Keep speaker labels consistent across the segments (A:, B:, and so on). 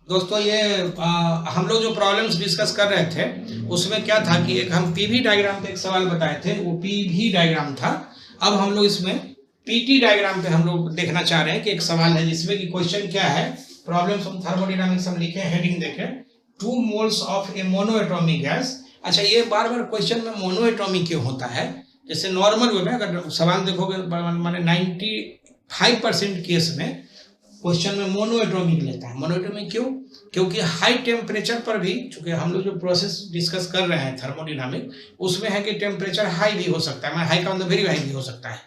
A: दोस्तों ये हम लोग जो प्रॉब्लम्स डिस्कस कर रहे थे उसमें क्या था कि एक हम पीवी डायग्राम पे एक सवाल बताए थे, वो पीवी डायग्राम था। अब हम लोग इसमें पीटी डायग्राम पे हम लोग देखना चाह रहे हैं कि एक सवाल है जिसमें कि क्वेश्चन क्या है, प्रॉब्लम्स ऑफ थर्मोडायनामिक्स हम लिखे, हेडिंग देखें 2 moles of a monoatomic gas. अच्छा, ये बार बार क्वेश्चन में मोनोएटॉमिक क्यों होता है? जैसे नॉर्मल वे में अगर सवाल देखोगे माने 95% केस में क्वेश्चन में मोनोएटॉमिक लेता है। मोनोएटॉमिक क्यों? क्योंकि हाई टेम्परेचर पर भी, चूंकि हम लोग जो प्रोसेस डिस्कस कर रहे हैं थर्मोडायनामिक, उसमें है कि टेम्परेचर हाई भी हो सकता है, हाई का मतलब वेरी हाई भी हो सकता है।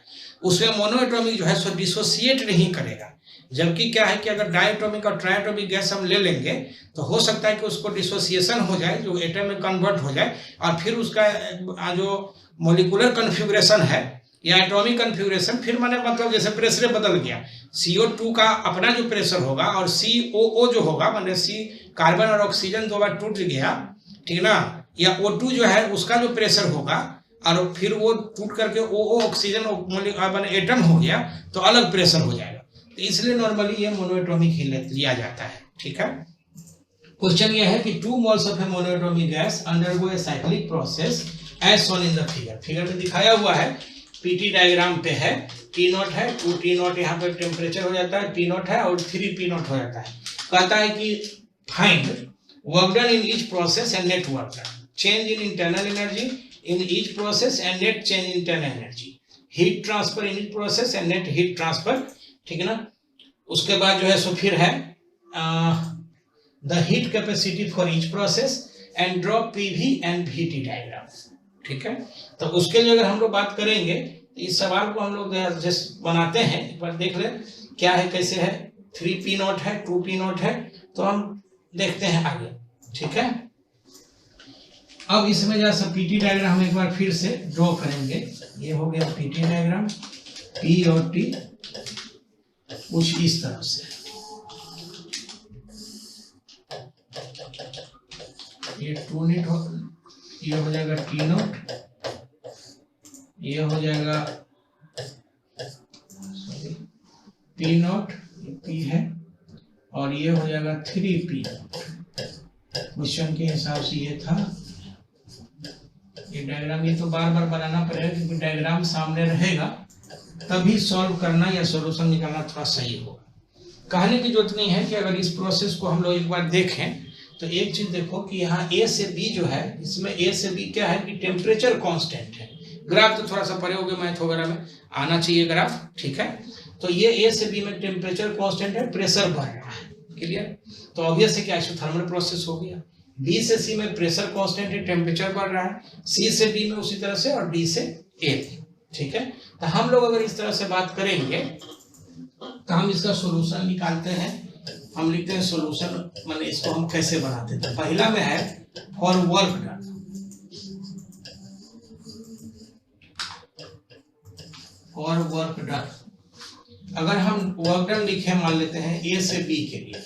A: उसमें मोनोएटॉमिक जो है सो डिसोसिएट नहीं करेगा। जबकि क्या है कि अगर डायटोमिक और ट्राइटोमिक गैस हम ले लेंगे तो हो सकता है कि उसको डिसोसिएशन हो जाए, जो एटम में कन्वर्ट हो जाए, और फिर उसका जो मोलिकुलर कन्फिगुरेशन है या एटॉमिक कन्फिगुरेशन फिर मतलब जैसे प्रेशर बदल गया, CO2 का अपना जो प्रेशर होगा और COO जो होगा, माने C कार्बन और ऑक्सीजन दो बार टूट गया, ठीक ना, या O2 जो है उसका जो प्रेशर होगा और फिर वो टूट करके OO ऑक्सीजन एटम हो गया तो अलग प्रेशर हो जाएगा। तो इसलिए नॉर्मली ये मोनोएटॉमिक ही लिया जाता है। ठीक है, क्वेश्चन ये है कि 2 moles of a monoatomic gas undergo a cyclic process as shown in the figure. Figure में दिखाया हुआ है, पीटी डायग्राम पे है, T0 है, 2T0 यहाँ पे टेम्परेचर हो जाता है, T0 है और 3P0 हो जाता है। कहता है कि find work done in each process and net work done, change in internal energy in each process and net change in internal energy, heat transfer in each process and net heat transfer. ठीक है ना, उसके बाद जो है सो फिर है the heat capacity for each process and draw PV and VT diagram. ठीक है, तो उसके लिए अगर हम लोग बात करेंगे तो इस सवाल को हम लोग जस्ट बनाते हैं, एक बार देख ले क्या है, कैसे है। 3P0 है, 2P0 है, तो हम देखते हैं आगे। ठीक है, अब इसमें जैसा पीटी डायग्राम हम एक बार फिर से ड्रॉ करेंगे। ये हो गया पीटी डायग्राम, P और T कुछ इस तरह से, ये 2 ये हो जाएगा T0, ये हो जाएगा P0, P है, और ये हो जाएगा 3P। क्वेश्चन के हिसाब से ये था ये डायग्राम। ये तो बार बार बनाना पड़ेगा क्योंकि डायग्राम सामने रहेगा तभी सॉल्व करना या सॉल्यूशन निकालना थोड़ा सही होगा। कहने की जरूरत नहीं है कि अगर इस प्रोसेस को हम लोग एक बार देखें तो एक चीज देखो कि यहाँ A से B जो है, इसमें A से B क्या है कि टेम्परेचर कांस्टेंट है। ग्राफ तो थोड़ा सा पढ़े होगे, मैथ वगैरह में आना चाहिए ग्राफ। ठीक है, तो ये A से B में टेम्परेचर कांस्टेंट है, प्रेशर बढ़ रहा है। क्लियर? तो ऑब्वियस है कि आइसोथर्मल प्रोसेस हो गया। B से C में प्रेशर कांस्टेंट है, टेम्परेचर बढ़ रहा है, C से D में उसी तरह से, और D से A। ठीक है, तो हम लोग अगर इस तरह से बात करेंगे तो हम इसका सोल्यूशन निकालते हैं। हम लिखते हैं सोल्यूशन, माने इसको हम कैसे बनाते थे। पहला में है for work done, for work done. अगर हम वर्क डन लिखे मान लेते हैं A से B के लिए,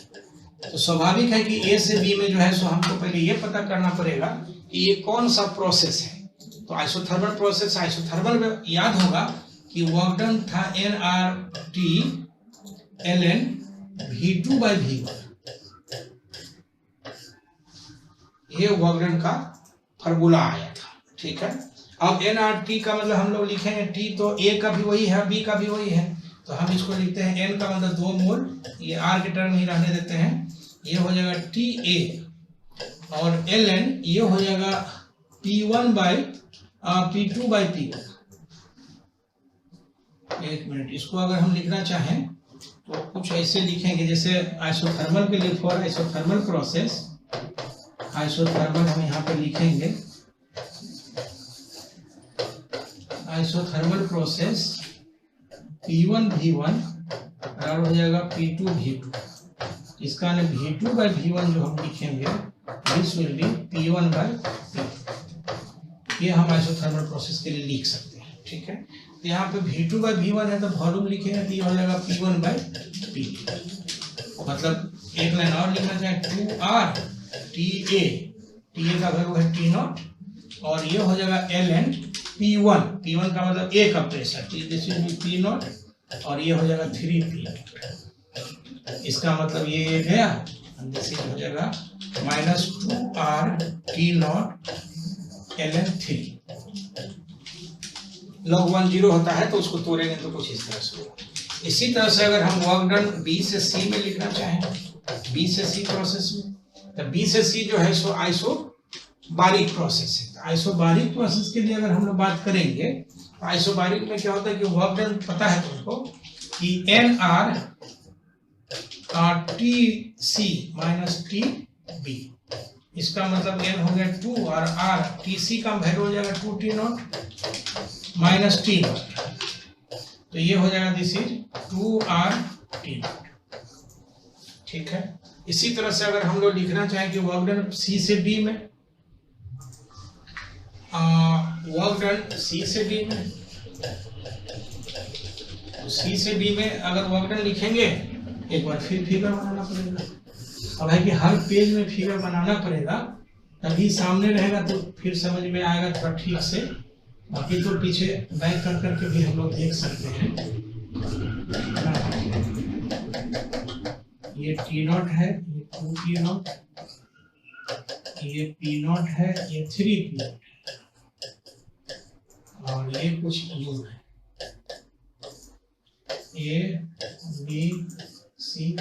A: तो स्वाभाविक है कि A से B में जो है सो हमको पहले ये पता करना पड़ेगा कि ये कौन सा प्रोसेस है। तो आइसोथर्मल प्रोसेस, आइसोथर्मल में याद होगा कि वर्क डन था nRT ln V2/V1। ये वर्क डन का फार्मूला आया था। ठीक है, अब nRT का मतलब हम लोग लिखेंगे T, तो A का भी वही है, B का भी वही है, तो हम इसको लिखते हैं N का मतलब 2 मोल, ये R के टर्म ही रहने देते हैं। ये हो जाएगा TA, और ln ये हो जाएगा P2/P1। एक मिनट, इसको अगर हम लिखना चाहें तो कुछ ऐसे लिखेंगे, जैसे आइसोथर्मल के लिए फॉर आइसोथर्मल प्रोसेस, आइसोथर्मल हम यहाँ पे लिखेंगे, आइसोथर्मल प्रोसेस P1/V1 और हो जाएगा P2/V2। इसका V2/V1 जो हम लिखेंगे दिस विल बी P1/P2। ये हम आइसोथर्मल प्रोसेस के लिए लिख सकते हैं। ठीक है, तो यहाँ पे V2/V1 है तो वॉल्यूम लिखेंगे तो ये हो जाएगा P1/P2। मतलब एक लाइन और लिखना चाहे 2R TA, TA का वैल्यू है T0, और ये हो जाएगा ln P1, P1 का मतलब ए का प्रेशर, दिस इज P0 और ये हो जाएगा 3P0। इसका मतलब ये गया, दिस इज हो जाएगा -2R T0 ln 3। log 1 0 होता है तो उसको तोड़ेंगे तो कुछ इस तरह से होगा। इसी तरह से अगर हम वर्क डन B से C में लिखना चाहें, B से C प्रोसेस में, तो B से C जो है सो आइसोबारिक प्रोसेस है। आइसोबारिक प्रोसेस के लिए अगर हम लोग बात करेंगे तो आइसोबारिक में क्या होता है कि वर्क डन पता है तुमको कि NR TC माइनस TB, इसका मतलब N हो गया 2 और R TC का वैल्यू हो जाएगा 2T0 माइनस T0, तो ये हो जाएगा दिस इज 2R T0। ठीक है। इसी तरह से अगर हम लोग लिखना चाहें कि वर्क डन C से D में, वर्क डन C से D में, तो C से D में अगर वर्क डन लिखेंगे एक बार फिर फिगर बनाना पड़ेगा। अब है कि हर पेज में फिगर बनाना पड़ेगा, तभी सामने रहेगा तो फिर समझ में आएगा थोड़ा ठीक से, बाकी तो पीछे बैक कर करके भी हम लोग देख सकते हैं। ये T0 है, ये 2T0, ये P0 है, ये 3P0 और ये कुछ U है, A B C D।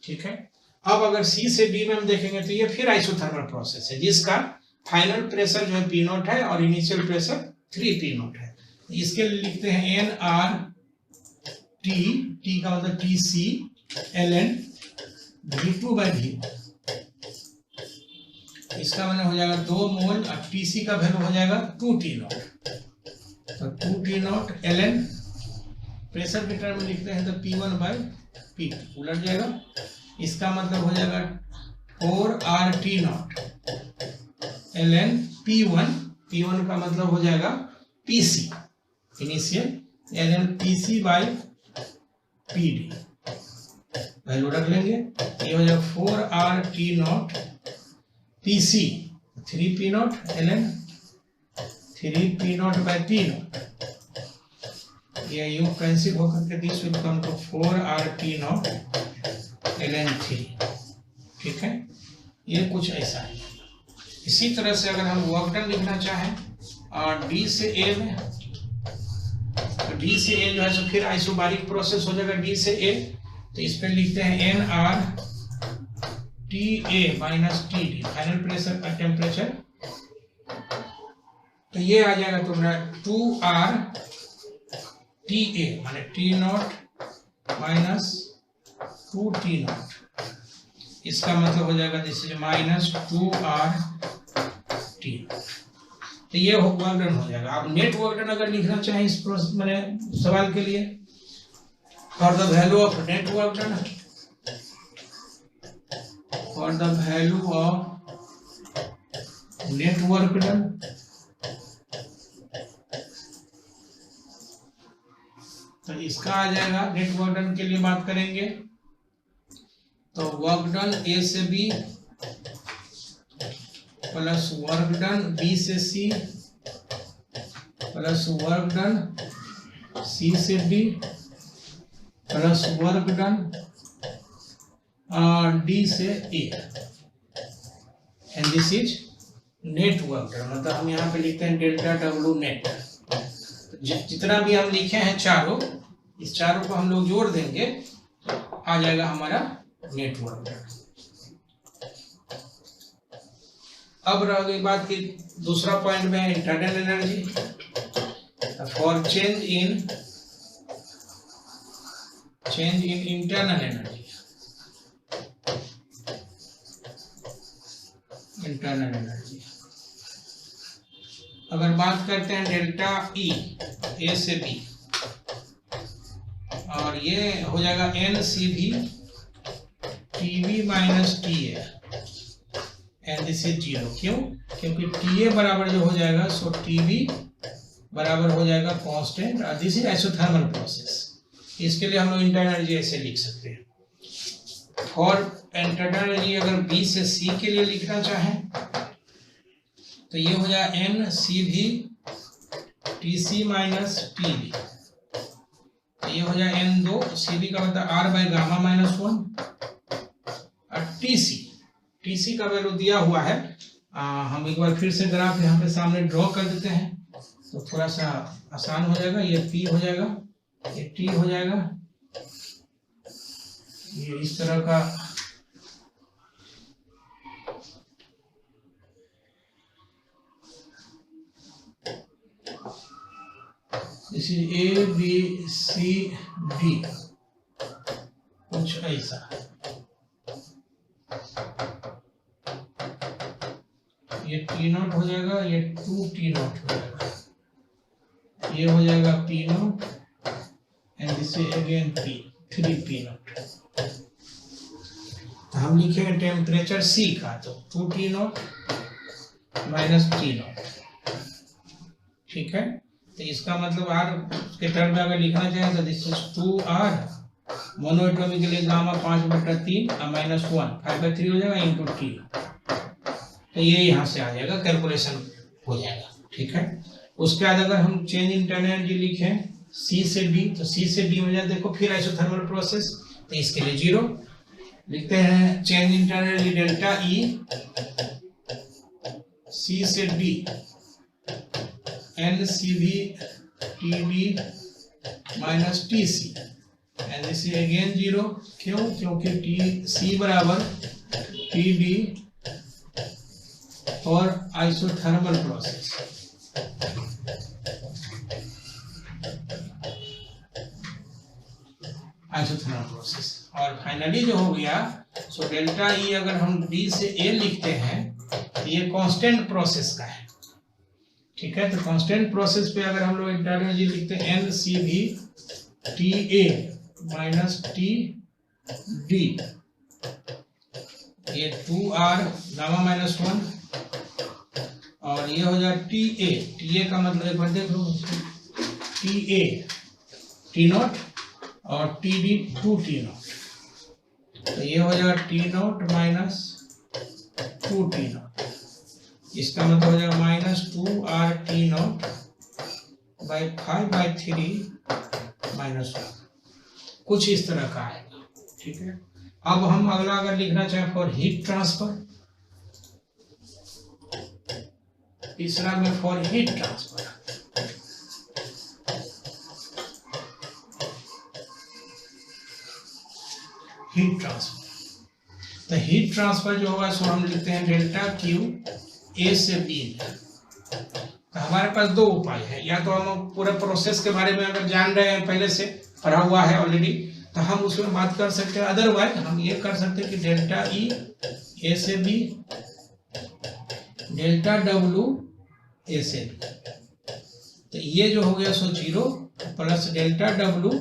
A: ठीक है। अब अगर C से D में हम देखेंगे तो ये फिर आइसोथर्मल प्रोसेस है जिसका फाइनल प्रेशर जो है P0 है और इनिशियल प्रेशर 3P0 है। इसके लिए लिखते हैं NR T का मतलब TC ln V2/V1। इसका मतलब हो जाएगा 2 मोल और TC का वैल्यू हो जाएगा 2T0, तो 2T0 ln प्रेशर के टर्म में लिखते हैं तो P1/P2 उलट जाएगा। इसका मतलब हो जाएगा 4RT0 ln P1 का मतलब हो जाएगा PC initial ln PC/PD, value रख लेंगे। ये हो जाएगा 4RT0 PC 3P0 ln 3P0/T0, ये U कैंसिल होकर के this will come to 4RT0 ln 3। ठीक है, ये कुछ ऐसा है। इसी तरह से अगर हम वर्क डन लिखना चाहें और D से A में, तो D से A जो है सो फिर आइसोबारिक प्रोसेस हो जाएगा D से A, तो इस पे लिखते हैं NR TA minus TD final pressure का टेम्परेचर, तो ये आ जाएगा तुम्हारा 2R TA माने T0 माइनस 2T0, इसका मतलब हो जाएगा this is minus 2R T, तो ये वर्क डन हो जाएगा। अब नेट वर्क डन अगर लिखना चाहें इस प्रोसेस मैंने सवाल के लिए, for the value of net work done, for the value of net work done, तो इसका आ जाएगा नेट वर्क डन के लिए बात करेंगे तो वर्क डन A से B plus work done B से C plus work done C से D plus work done D से A, and this is net work done. मतलब हम यहाँ पे लिखते हैं डेल्टा W नेट। जितना भी हम लिखे हैं चारों, इस चारों को हम लोग जोड़ देंगे तो आ जाएगा हमारा नेट वर्क डन। अब रह गई बात की दूसरा पॉइंट में है internal energy. For change in internal energy, internal energy अगर बात करते हैं डेल्टा E A से B, और ये हो जाएगा NCV TB minus TA and this is 0। क्यों? क्योंकि TA बराबर जो हो जाएगा सो TB बराबर हो जाएगा कांस्टेंट, और दिस इज आइसोथर्मल प्रोसेस। इसके लिए हम लोग इंटरनल एनर्जी ऐसे लिख सकते हैं। फॉर इंटरनल एनर्जी अगर B से C के लिए लिखना चाहें तो ये हो जाएगा N C V T C minus T B, ये हो जाएगा एन दो सी बी का मतलब आर बाई गामा माइनस 1 और टी सी का वैल्यू दिया हुआ है। हम एक बार फिर से ग्राफ यहाँ पे सामने ड्रॉ कर देते हैं तो थोड़ा सा आसान हो जाएगा। ये पी हो जाएगा, ये टी हो जाएगा, ये इस तरह का this is A B C D, कुछ ऐसा। ये टी नॉट हो जाएगा, ये 2 टी नॉट हो जाएगा, ये हो जाएगा P not and this is again P 3 P not. हम लिखेंगे टेम्परेचर सी का तो 2 T not minus T not, ठीक है। तो इसका मतलब आर के टर्म में अगर लिखना चाहें तो दिस इज 2 आर मोनोएटॉमिकली गामा 5/3 और माइनस 1 5/3 हो जाएगा इंटू टी, तो ये यहाँ से आ जाएगा, कैलकुलेशन हो जाएगा, ठीक है। उसके बाद अगर हम चेंज इन टर्नर एनर्जी लिखें सी से डी, तो सी से डी में देखो फिर आइसोथर्मल प्रोसेस, तो इसके लिए 0 लिखते हैं। Change in internal energy delta E C से D N C B T B minus T C and this is again 0। क्यों? क्योंकि टी सी बराबर टी डी और आइसोथर्मल प्रोसेस, आइसोथर्मल प्रोसेस। और फाइनली जो हो गया सो डेल्टा ई अगर हम बी से ए लिखते हैं तो ये कांस्टेंट प्रोसेस का है, ठीक है। तो कांस्टेंट प्रोसेस पे अगर हम लोग इंटरनल एनर्जी लिखते हैं N C B T A minus T D, ये 2 आर गामा माइनस 1 और ये हो जाए टी ए का मतलब एक बार देख लो, टी ए टी नॉट और टी डी 2 टी नॉट, तो ये हो जाएगा T not minus 2 T not, इसका मतलब हो जाएगा minus 2 R T not by 5/3 minus 1, कुछ इस तरह का आएगा, ठीक है। अब हम अगला अगर लिखना चाहें फॉर हीट ट्रांसफर, तीसरा में for heat transfer, heat transfer. तो हीट ट्रांसफर जो होगा सो हम लिखते हैं डेल्टा क्यू ए से बी। तो हमारे पास 2 उपाय है, या तो हम पूरे प्रोसेस के बारे में अगर जान रहे हैं, पहले से पढ़ा हुआ है ऑलरेडी, तो हम उसमें बात कर सकते हैं। अदरवाइज हम ये कर सकते हैं कि डेल्टा ई ए से बी, डेल्टा डब्ल्यू ए से बी, तो ये जो हो गया सो 0 प्लस डेल्टा डब्ल्यू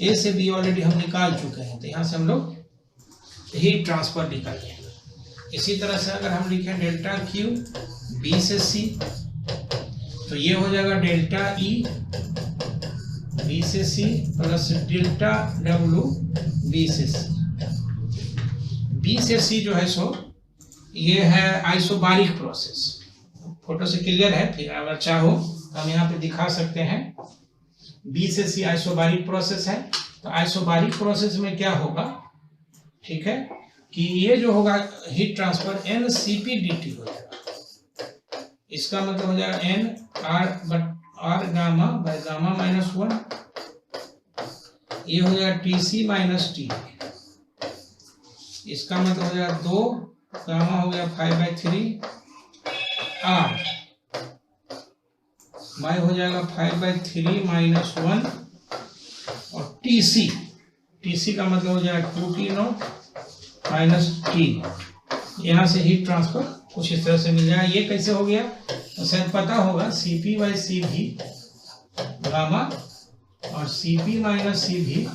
A: ए से बी ऑलरेडी हम निकाल चुके हैं, तो यहाँ से हम लोग हीट ट्रांसफर निकाल लेंगे। इसी तरह से अगर हम लिखें डेल्टा क्यू बी से सी, तो ये हो जाएगा डेल्टा ई बी से C plus delta W B से सी। बी से सी जो है सो ये है आइसोबारिक प्रोसेस, फोटो से क्लियर है, फिर अगर चाहो तो हम यहाँ पे दिखा सकते हैं। बी से सी आइसोबारिक प्रोसेस है, तो आइसोबारिक प्रोसेस में क्या होगा, ठीक है, कि ये जो होगा heat transfer N C P D T हो जाएगा, इसका मतलब हो जाएगा N R gamma by gamma minus 1, ये हो जाएगा टी सी माइनस टी, इसका मतलब हो जाएगा 2 गामा हो गया 5/3 आर बाय हो जाएगा 5/3 माइनस 1 और टी सी का मतलब हो जाएगा 2 T not minus T not. यहाँ से हीट ट्रांसफर कुछ इस तरह से मिल जाएगा। ये कैसे हो गया तो शायद पता होगा, सी पी बाई सी भी गामा और सी पी माइनस सी भी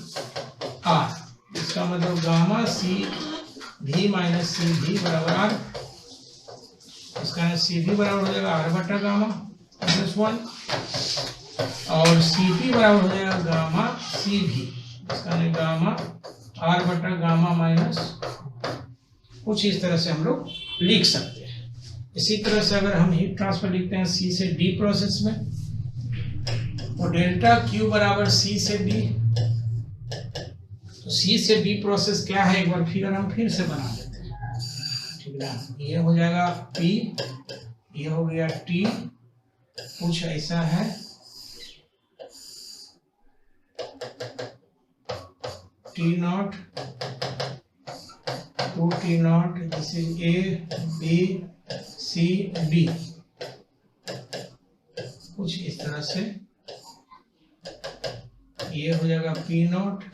A: आर, इसका मतलब गामा सी भी माइनस सी भी बराबर आर, इसका सी भी बराबर हो जाएगा आर बटा गामा माइनस 1 और सी पी बराबर हो जाएगा गामा सी भी, इसका गामा आर बटा गामा माइनस, कुछ इस तरह से हम लोग लिख सकते हैं। इसी तरह से अगर हम हीट ट्रांसफर लिखते हैं सी से डी प्रोसेस में, तो डेल्टा क्यू बराबर सी से डी। तो सी से डी प्रोसेस क्या है, एक बार फिगर हम फिर से बना देते हैं, ठीक है। ये हो जाएगा पी, ये हो गया टी, कुछ ऐसा है, T naught two T naught, this is A B C D, कुछ इस तरह से। ये हो जाएगा P naught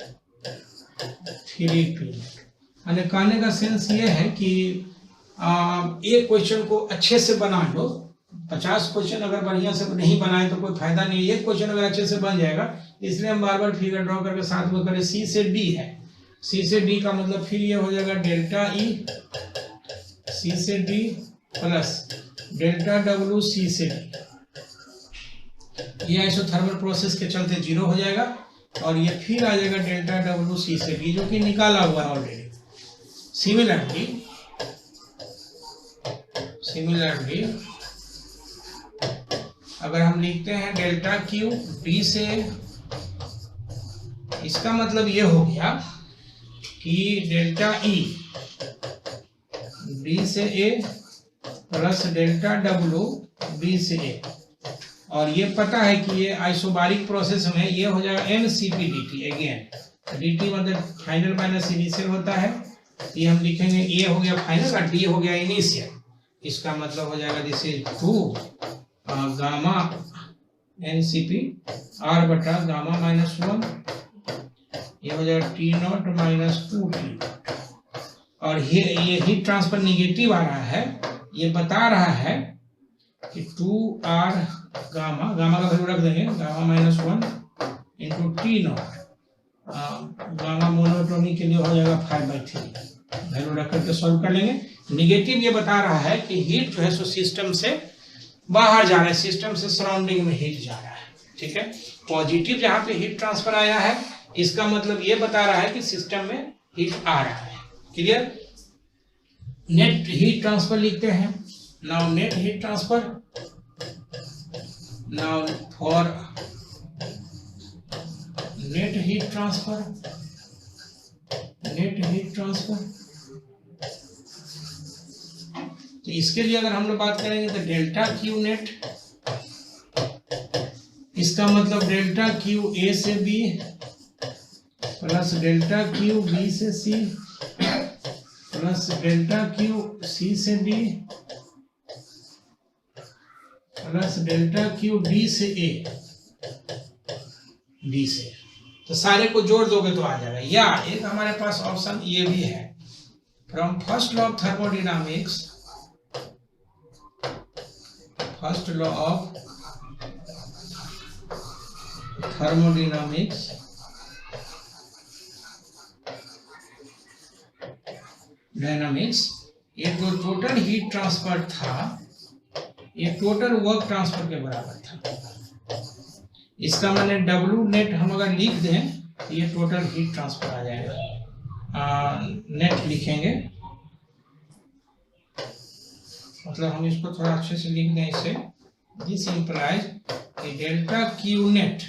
A: three P naught. यानी कहने का सेंस ये है कि एक क्वेश्चन को अच्छे से बना लो, 50 क्वेश्चन अगर बढ़िया से नहीं बनाए तो कोई फायदा नहीं। एक क्वेश्चन अगर अच्छे से बन जाएगा, इसलिए हम बार बार फिगर ड्रॉ करके साथ में करें। सी से डी है, सी से डी का मतलब फिर ये हो जाएगा डेल्टा ई सी से D plus delta W C से डी। ये आइसोथर्मल प्रोसेस के चलते 0 हो जाएगा, और ये फिर आ जाएगा डेल्टा डब्ल्यू सी से डी, जो कि निकाला हुआ है ऑलरेडी। सिमिलरली अगर हम लिखते हैं डेल्टा क्यू डी से, इसका मतलब ये हो गया कि डेल्टा ई डी से ए प्लस डेल्टा डब्ल्यू डी से ए। और ये पता है कि ये आइसोबारिक प्रोसेस में ये हो जाएगा NCP/DT। अगेन DT मतलब फाइनल माइनस इनिशियल होता है, ये हम लिखेंगे ए हो गया फाइनल और डी हो गया इनिशियल। इसका मतलब हो जाएगा this is 2 gamma NCP R बटा गामा माइनस 1, ये हो जाएगा T नॉट माइनस 2T। और ये हीट ट्रांसफर निगेटिव आ रहा है, ये बता रहा है कि 2R गामा, गामा का वैल्यू रख देंगे, gamma minus 1 into T not, gamma monotonic के लिए हो जाएगा 5/3, वैल्यू रख करके सॉल्व कर लेंगे। निगेटिव ये बता रहा है कि हीट जो है सो सिस्टम से बाहर जा रहा है, सिस्टम से सराउंडिंग में हीट जा रहा है, ठीक है। पॉजिटिव जहाँ पे हीट ट्रांसफर आया है, इसका मतलब ये बता रहा है कि सिस्टम में हीट आ रहा है। क्लियर। नेट हीट ट्रांसफर लिखते हैं। Now net heat transfer, now for net heat transfer, तो इसके लिए अगर हम लोग बात करेंगे तो डेल्टा क्यू नेट, इसका मतलब डेल्टा क्यू ए से B plus delta Q B से C plus delta Q C से D plus delta Q D से ए, डी से। तो सारे को जोड़ दोगे तो आ जाएगा। या एक हमारे पास ऑप्शन ये भी है, from first law of thermodynamics, first law of thermodynamics ये जो टोटल हीट ट्रांसफर था, ये टोटल वर्क ट्रांसफर के बराबर था। इसका माने डब्ल्यू नेट हम अगर लिख दें तो ये टोटल हीट ट्रांसफर आ जाएगा। नेट लिखेंगे, मतलब हम इसको थोड़ा अच्छे से लिख दें इसे। दिस इंप्लाइज कि डेल्टा क्यू नेट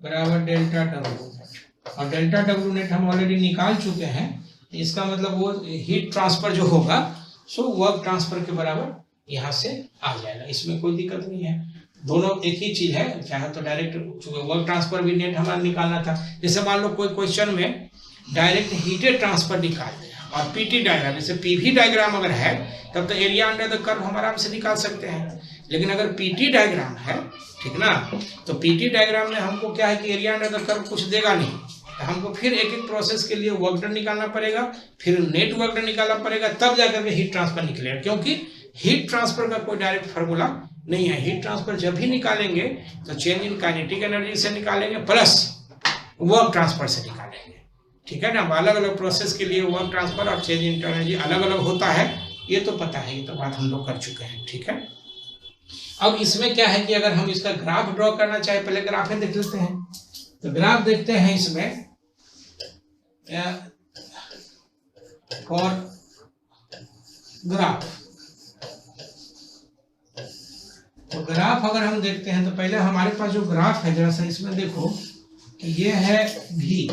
A: बराबर डेल्टा डब्ल्यू नेट, और डेल्टा डब्ल्यू नेट हम ऑलरेडी निकाल चुके हैं। इसका मतलब वो हीट ट्रांसफर जो होगा सो वर्क ट्रांसफर के बराबर यहाँ से आ जाएगा। इसमें कोई दिक्कत नहीं है, दोनों एक ही चीज है। चाहे तो डायरेक्ट वर्क ट्रांसफर भी नेट हमारा निकालना था। जैसे मान लो कोई क्वेश्चन में डायरेक्ट हीटेड ट्रांसफर निकाल दिया और पीटी डायग्राम, जैसे पीवी डायग्राम अगर है तब तो एरिया अंडर द कर्व हम आराम से निकाल सकते हैं। लेकिन अगर पीटी डायग्राम है, ठीक ना, तो पीटी डायग्राम में हमको क्या है कि एरिया अंडर द कर्व कुछ देगा नहीं, तो हमको फिर एक एक प्रोसेस के लिए वर्क डन निकालना पड़ेगा, फिर नेट वर्क डन निकालना पड़ेगा, तब जाकर के हीट ट्रांसफर निकलेगा। क्योंकि हीट ट्रांसफर का कोई डायरेक्ट फार्मूला नहीं है। हीट ट्रांसफर जब भी निकालेंगे तो चेंज इन काइनेटिक एनर्जी से निकालेंगे प्लस वर्क ट्रांसफर से निकालेंगे, ठीक है ना। अलग अलग प्रोसेस के लिए वर्क ट्रांसफर और चेंज इन एनर्जी अलग अलग होता है, ये तो पता है, ये तो बात हम लोग कर चुके हैं, ठीक है। अब इसमें क्या है कि अगर हम इसका ग्राफ ड्रॉ करना चाहे, पहले ग्राफ देख लेते हैं। तो ग्राफ देखते हैं इसमें फॉर ग्राफ ग्राफ अगर हम देखते हैं तो पहले हमारे पास जो ग्राफ है जरा सा इसमें देखो कि ये है V,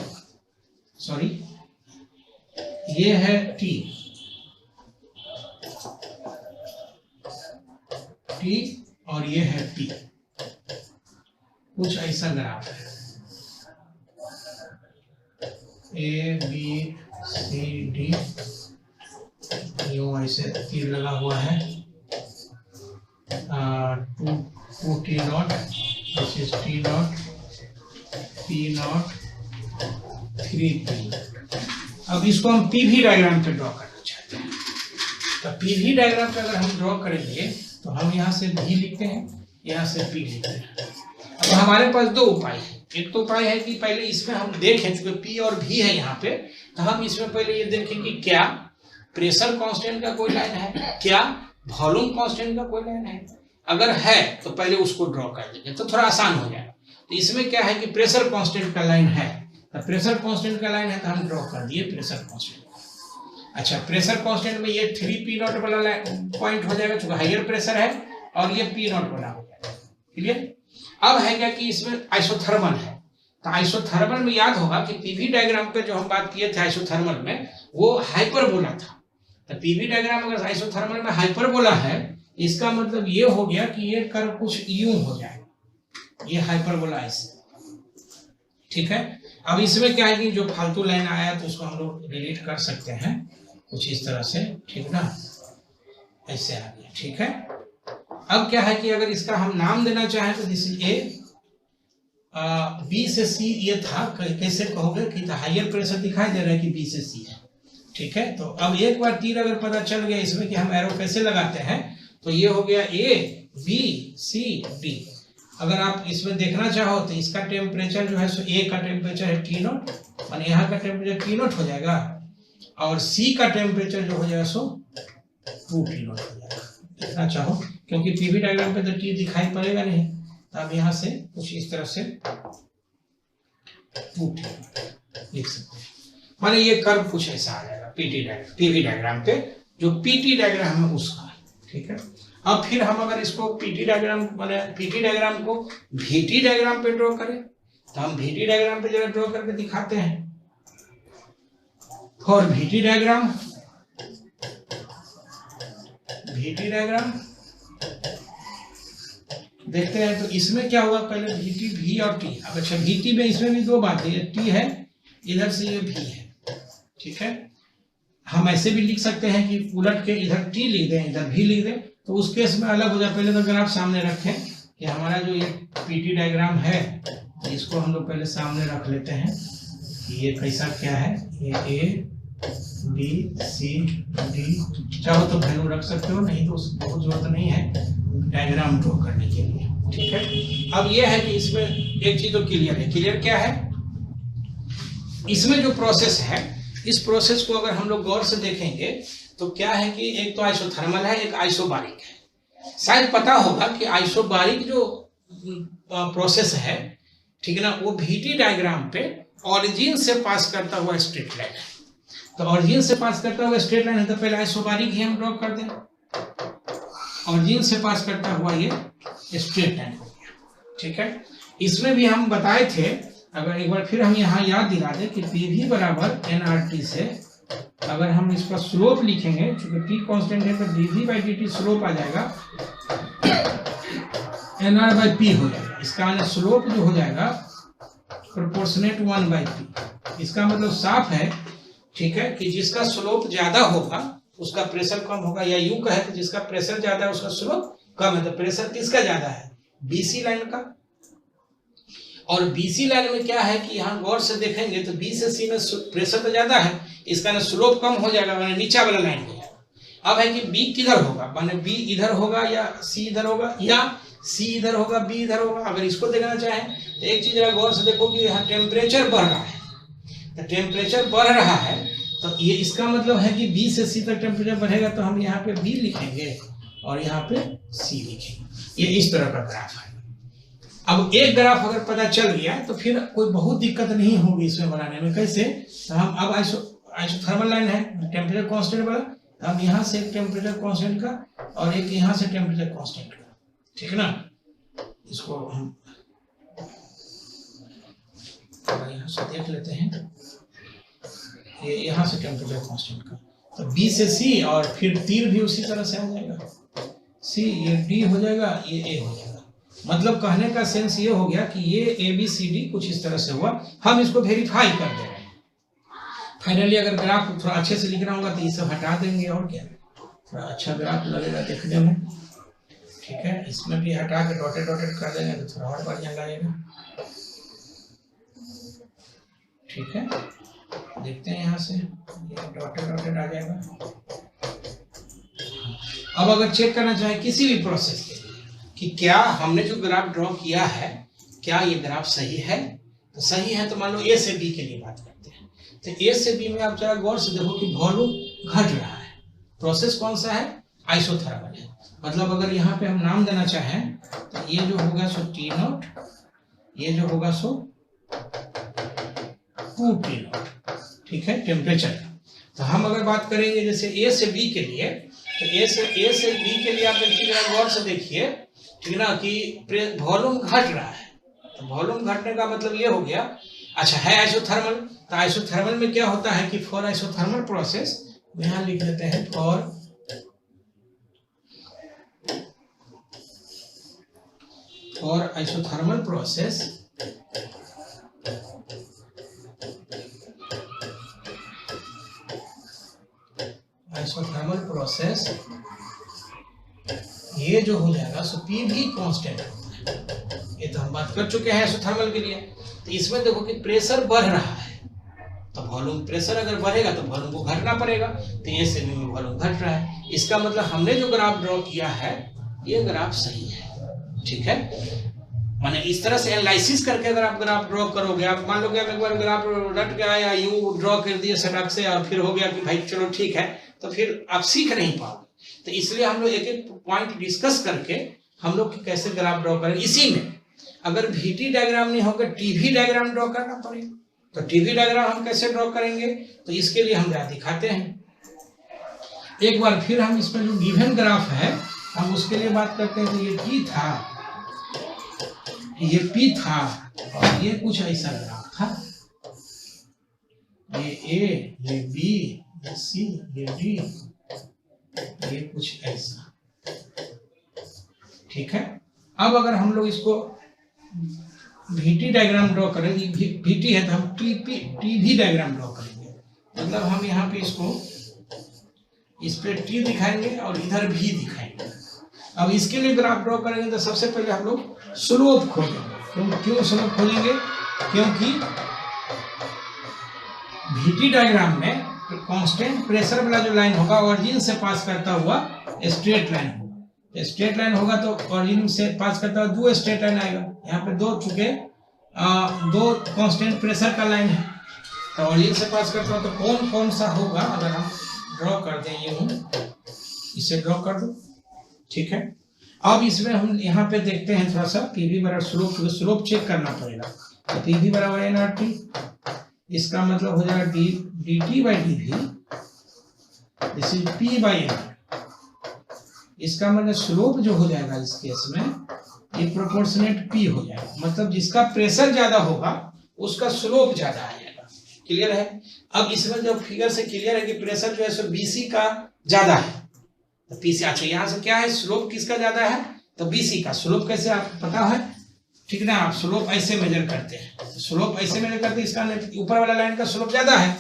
A: सॉरी ये है T और ये है P, कुछ ऐसा ग्राफ है A B C D, यूं ऐसे तीर लगा हुआ है, 2 T not, this is T not, P not, 3 P। अब इसको हम PV डायग्राम पे ड्रॉ करना चाहते हैं। तो PV डायग्राम पे अगर हम ड्रॉ करेंगे तो हम यहाँ से V लिखते हैं, यहाँ से P लिखते हैं। अब हमारे पास दो उपाय है। एक तो उपाय है कि पहले इसमें हम देखें, चूंकि P और V है यहाँ पे, तो हम इसमें पहले ये देखें कि क्या प्रेशर कांस्टेंट का कोई लाइन है, क्या वॉल्यूम कांस्टेंट का कोई लाइन है। अगर है तो पहले उसको ड्रॉ कर देंगे तो थोड़ा आसान हो जाएगा। तो इसमें क्या है कि प्रेशर कांस्टेंट का लाइन है, तो प्रेशर कांस्टेंट का लाइन है तो हम ड्रॉ कर दिए प्रेशर कांस्टेंट। अच्छा, प्रेशर कांस्टेंट में ये 3P नॉट वाला पॉइंट हो जाएगा चूंकि हायर प्रेशर है, और ये P नॉट वाला हो जाएगा। क्लियर? अब है क्या कि इसमें आइसोथर्मल है, तो आइसोथर्मल में याद होगा कि पीवी डायग्राम पे जो हम बात किए थे आइसोथर्मल में, वो हाइपरबोला था। तो पीवी डायग्राम अगर आइसोथर्मल में हाइपरबोला है, इसका मतलब ये हो गया कि ये कर्व कुछ यूं हो जाएगा, ये हाइपरबोला ऐसे। ठीक है, अब इसमें क्या है कि जो फालतू लाइन आया तो उसको हम लोग डिलीट कर सकते हैं कुछ इस तरह से, ठीक ना, ऐसे आ गया। ठीक है, अब क्या है कि अगर इसका हम नाम देना चाहें तो दिस इज ए, बी से सी ये था, कैसे कहोगे कि हाइयर प्रेशर दिखाई दे रहा है कि बी से सी है। ठीक है, तो अब एक बार तीर अगर पता चल गया इसमें कि हम एरो कैसे लगाते हैं, तो ये हो गया ए बी सी डी। अगर आप इसमें देखना चाहो तो इसका टेम्परेचर जो है सो ए का टेम्परेचर है T नॉट, और यहाँ का टेम्परेचर T नॉट हो जाएगा, और सी का टेम्परेचर जो हो जाएगा सो 2T नॉट हो जाएगा। देखना चाहो, क्योंकि पीवी डायग्राम पे तो T दिखाई पड़ेगा नहीं, तो आप यहाँ से कुछ इस तरह से 2T लिख सकते हैं। माने ये कर्व कुछ ऐसा आ जाएगा पीवी डायग्राम पे, जो पीटी डायग्राम है उसका। ठीक है, अब फिर हम अगर इसको पीटी डायग्राम माने पीटी डायग्राम को VT डायग्राम पे ड्रॉ करें, तो हम VT डायग्राम पे जरा ड्रॉ करके दिखाते हैं। फॉर VT डायग्राम देखते हैं, तो इसमें क्या होगा, पहले VT V और T। अब अच्छा, VT में इसमें भी दो बातें, ये T है इधर से, ये V है। ठीक है, हम ऐसे भी लिख सकते हैं कि उलट के इधर T लिख दें इधर V लिख दें, तो उस केस में अलग हो जाए। पहले तो अगर आप सामने रखें कि हमारा जो ये पीटी डायग्राम है, तो इसको हम लोग पहले सामने रख लेते हैं कि ये कैसा क्या है, ये ए बी सी डी, चाहो तो वैल्यू रख सकते हो, नहीं तो उसकी बहुत जरूरत नहीं है डायग्राम ड्रॉ करने के लिए। ठीक है, अब ये है कि इसमें एक चीज तो क्लियर है। क्लियर क्या है, इसमें जो प्रोसेस है, इस प्रोसेस को अगर हम लोग गौर से देखेंगे तो क्या है कि एक तो आइसोथर्मल है, एक आइसोबारिक है। शायद पता होगा कि आइसोबारिक जो प्रोसेस है, ठीक है ना, वो VT डायग्राम पे ऑरिजिन से पास करता हुआ स्ट्रेट लाइन है। तो ऑरिजिन से पास करता हुआ स्ट्रेट लाइन है, तो पहले आइसोबारिक ही हम ड्रॉ कर दें। ऑरिजिन से पास करता हुआ ये स्ट्रेट लाइन हो गया। ठीक है, इसमें भी हम बताए थे, अगर एक बार फिर हम यहाँ याद दिला दें कि PV बराबर nRT से अगर हम इसका स्लोप लिखेंगे, चूंकि T कांस्टेंट है तो dV/dt स्लोप आ जाएगा nR/P हो जाएगा। इसका स्लोप जो हो जाएगा प्रोपोर्शनेट 1/P। इसका मतलब साफ है, ठीक है, कि जिसका स्लोप ज्यादा होगा उसका प्रेशर कम होगा, या यूं कहे तो जिसका प्रेशर ज्यादा है उसका स्लोप कम है। तो प्रेशर किसका ज्यादा है, BC लाइन का। और BC लाइन में क्या है कि यहाँ गौर से देखेंगे तो B से C में प्रेशर तो ज्यादा है, इसका ना स्लोप कम हो जाएगा, माने नीचा वाला लाइन हो जाएगा। अब है कि B किधर होगा, माने B इधर होगा या C इधर होगा, या C इधर होगा B इधर होगा। अगर इसको देखना चाहें तो एक चीज गौर से देखो कि यहाँ टेम्परेचर बढ़ रहा है, तो टेम्परेचर बढ़ रहा है तो ये इसका मतलब है कि B से C तक टेम्परेचर बढ़ेगा, तो हम यहाँ पे B लिखेंगे और यहाँ पे C लिखेंगे। ये इस तरह का ग्राफ है। अब एक ग्राफ अगर पता चल गया तो फिर कोई बहुत दिक्कत नहीं होगी इसमें बनाने में। कैसे, तो हम अब आइसोथर्मल लाइन है टेम्परेचर कांस्टेंट वाला, हम यहाँ से एक टेम्परेचर कांस्टेंट का और एक यहाँ से टेम्परेचर कांस्टेंट का, ठीक है ना। इसको हम यहाँ से देख लेते हैं, ये यहाँ से टेम्परेचर कांस्टेंट का, तो B से C और फिर तीर भी उसी तरह से आ जाएगा, C ये D हो जाएगा, ये A हो जाएगा। मतलब कहने का सेंस ये हो गया कि ये ABCD कुछ इस तरह से हुआ। हम इसको वेरीफाई कर दे रहे हैं। फाइनली अगर ग्राफ थोड़ा अच्छे से लिखना होगा तो ये सब हटा देंगे, और क्या, थोड़ा अच्छा ग्राफ लगेगा देखने में। ठीक है, इसमें भी हटा के डॉटेड डॉटेड कर देंगे तो थोड़ा और बढ़िया लगेगा। ठीक है, देखते हैं यहाँ से ये डॉटेड डॉटेड आ जाएगा। अब अगर चेक करना चाहे किसी भी प्रोसेस के लिए कि क्या हमने जो ग्राफ ड्रॉ किया है क्या ये ग्राफ सही है, तो सही है तो मान लो A से B के लिए बात करते हैं। तो A से B में आप जरा गौर से देखो कि वॉल्यूम घट रहा है। प्रोसेस कौन सा है? आइसोथर्मल है। मतलब अगर यहाँ पे हम नाम देना चाहें तो ये जो होगा सो T0, ये जो होगा सो 2T0। ठीक है, टेम्परेचर का। तो हम अगर बात करेंगे जैसे A से B के लिए, तो A से B के लिए आप देखिए गौर से देखिए, ठीक ना, कि वॉल्यूम घट रहा है। तो वॉल्यूम घटने का मतलब ये हो गया, अच्छा है आइसोथर्मल। तो आइसोथर्मल में क्या होता है कि फॉर आइसोथर्मल प्रोसेस, यहाँ लिख लेते हैं फॉर आइसोथर्मल प्रोसेस ये जो हो जाएगा सो P भी कांस्टेंट होता है। ये तो हम बात कर चुके हैं आइसोथर्मल के लिए। तो इसमें देखो कि प्रेशर बढ़ रहा है, तो वॉल्यूम, प्रेशर अगर बढ़ेगा तो वॉल्यूम को घटना पड़ेगा। तो ये से भी वॉल्यूम घट रहा है। इसका मतलब हमने जो ग्राफ ड्रॉ किया है ये ग्राफ सही है। ठीक है, माने इस तरह से एनालिसिस करके अगर आप ग्राफ ड्रॉ करोगे, आप मान लो कि एक बार ग्राफ रट गया या यू ड्रॉ कर दिए सटक से और फिर हो गया कि भाई चलो ठीक है, तो फिर आप सीख नहीं पाओगे। तो इसलिए हम लोग एक एक पॉइंट डिस्कस करके हम लोग कैसे ग्राफ ड्रॉ करें। इसी में अगर VT डायग्राम नहीं होगा TV डायग्राम ड्रॉ करना पड़ेगा। तो TV डायग्राम हम कैसे ड्रॉ करेंगे, तो इसके लिए हम दिखाते हैं। एक बार फिर हम इसमें जो गिवन ग्राफ है हम उसके लिए बात करते हैं। तो ये T था, ये P था और ये कुछ ऐसा ग्राफ था, ये A, ये B, ये C, ये D, ये कुछ ऐसा। ठीक है, अब अगर हम लोग इसको VT डायग्राम ड्रॉ करेंगे, VT है तो हम TV डायग्राम ड्रॉ करेंगे। मतलब हम यहाँ पे इसको इस पे T दिखाएंगे और इधर V दिखाएंगे। अब इसके लिए ग्राफ ड्रॉ करेंगे तो सबसे पहले हम लोग स्लोप खोजेंगे। क्यों स्लोप खोजेंगे? क्योंकि VT डायग्राम में कांस्टेंट प्रेशर वाला जो लाइन होगा ऑरिजिन से पास करता हुआ स्ट्रेट लाइन होगा। स्ट्रेट लाइन होगा तो ऑरिजिन से पास करता हुआ दो स्ट्रेट लाइन आएगा। यहाँ पे दो चुके दो कांस्टेंट प्रेशर का लाइन है, तो ऑरिजिन से पास करता हुआ तो कौन कौन सा होगा अगर हम ड्रॉ कर दें, ये इसे ड्रॉ कर दो। ठीक है, अब इसमें हम यहाँ पे देखते हैं थोड़ा सा PV बराबर स्लोप चेक करना पड़ेगा। तो PV बराबर nRT, इसका मतलब हो जाएगा dt by dv, this is P by n। इसका मतलब स्लोप जो हो जाएगा इस केस में ये प्रोपोर्शनेट P हो जाएगा। मतलब जिसका प्रेशर ज्यादा होगा उसका स्लोप ज्यादा आ जाएगा। क्लियर है? अब इसमें जो फिगर से क्लियर है कि प्रेशर जो है सो BC का ज्यादा है, तो PC। अच्छा, यहाँ से क्या है, स्लोप किसका ज्यादा है, तो BC का। स्लोप कैसे आप पता है, ठीक ना, आप स्लोप ऐसे मेजर करते हैं। तो स्लोप ऐसे मेजर करते हैं, इसका ऊपर वाला लाइन का स्लोप ज्यादा है,